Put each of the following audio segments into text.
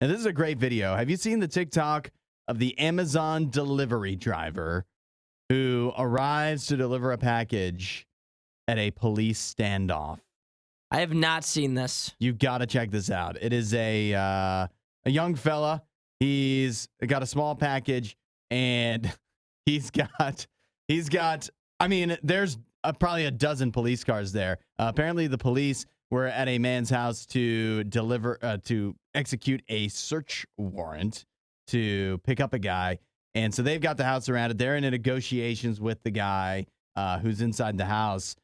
And this is a great video. Have you seen the TikTok of the Amazon delivery driver who arrives to deliver a package at a police standoff? I have not seen this. You've got to check this out. It is a young fella. He's got a small package, and he's got. I mean, there's probably a dozen police cars there. Apparently, the police were at a man's house to execute a search warrant to pick up a guy, and so they've got the house surrounded. They're in negotiations with the guy who's inside the house,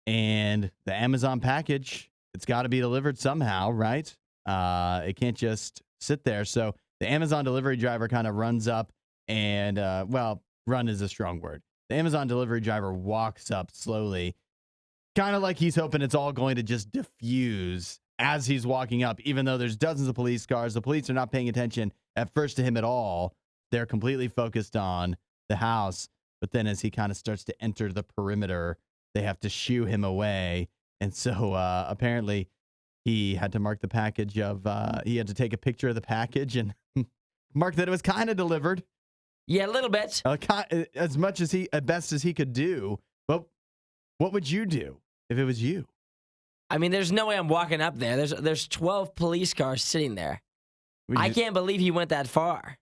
and the Amazon package, it's got to be delivered somehow, right? It can't just sit there. So the Amazon delivery driver kind of runs up and, run is a strong word. The Amazon delivery driver walks up slowly, kind of like he's hoping it's all going to just diffuse as he's walking up, even though there's dozens of police cars. The police are not paying attention at first to him at all. They're completely focused on the house. But then as he kind of starts to enter the perimeter, they have to shoo him away. And so apparently he had to mark the package he had to take a picture of the package and mark that it was kind of delivered. Yeah, a little bit. As best as he could do. But what would you do if it was you? I mean, there's no way I'm walking up there. There's 12 police cars sitting there. I can't believe he went that far.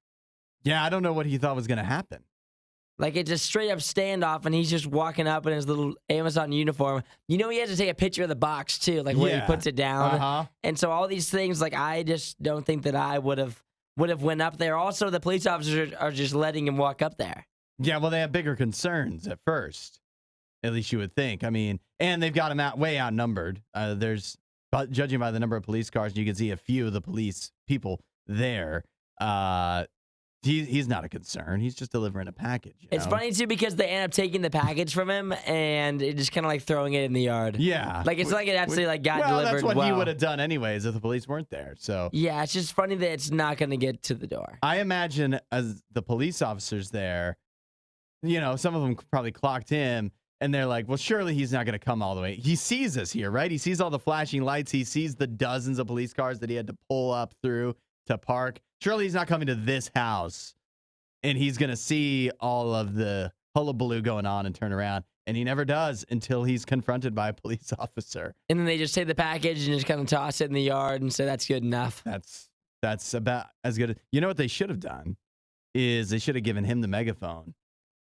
Yeah, I don't know what he thought was going to happen. Like, it's a straight up standoff, and he's just walking up in his little Amazon uniform. You know, he has to take a picture of the box, too, like where he puts it down. Uh-huh. And so all these things, like, I just don't think that I would have went up there. Also, the police officers are just letting him walk up there. Yeah, well, they have bigger concerns at first. At least you would think. I mean, and they've got him way outnumbered. Judging by the number of police cars, you can see a few of the police people there. He's not a concern. He's just delivering a package. It's funny, too, because they end up taking the package from him and just kind of like throwing it in the yard. Yeah. Like, it's like it actually got delivered. That's what he would have done anyways if the police weren't there. So yeah, it's just funny that it's not going to get to the door. I imagine as the police officers there, some of them probably clocked him. And they're like, well, surely he's not going to come all the way. He sees us here, right? He sees all the flashing lights. He sees the dozens of police cars that he had to pull up through to park. Surely he's not coming to this house. And he's going to see all of the hullabaloo going on and turn around. And he never does until he's confronted by a police officer. And then they just take the package and just kind of toss it in the yard and say that's good enough. That's about as good. You know what they should have done is they should have given him the megaphone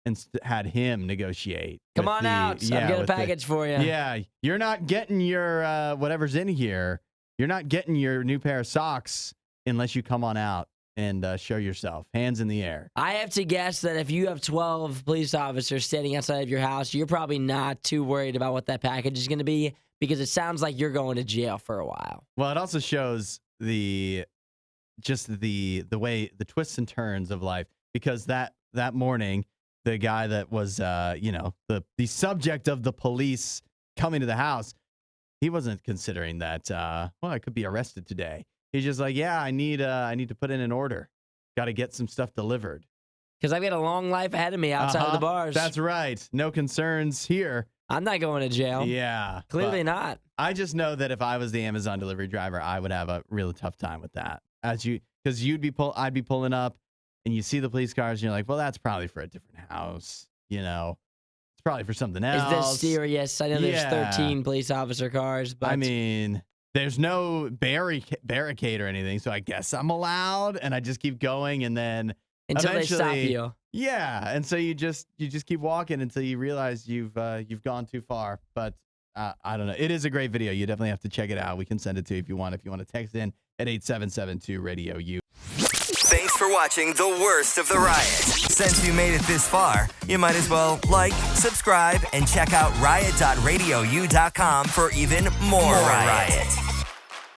and had him negotiate. Come on out. I've got a package for you. Yeah. You're not getting your whatever's in here. You're not getting your new pair of socks unless you come on out and show yourself. Hands in the air. I have to guess that if you have 12 police officers standing outside of your house, you're probably not too worried about what that package is going to be because it sounds like you're going to jail for a while. Well, it also shows the way, the twists and turns of life, because that morning, the guy that was, the subject of the police coming to the house, he wasn't considering that, I could be arrested today. He's just like, yeah, I need to put in an order. Got to get some stuff delivered. Because I've got a long life ahead of me outside of the bars. That's right. No concerns here. I'm not going to jail. Yeah. Clearly not. I just know that if I was the Amazon delivery driver, I would have a really tough time with that. Because I'd be pulling up, and you see the police cars, and you're like, well, that's probably for a different house. It's probably for something else. Is this serious? I know there's 13 police officer cars, but I mean, there's no barricade or anything, so I guess I'm allowed, and I just keep going, and then until they stop you. Yeah, and so you just keep walking until you realize you've gone too far. But I don't know. It is a great video. You definitely have to check it out. We can send it to you if you want. If you want to text in at 8772 RadioU. Thanks for watching the worst of the riot. Since you made it this far, you might as well like, subscribe, and check out riot.radiou.com for even more riot.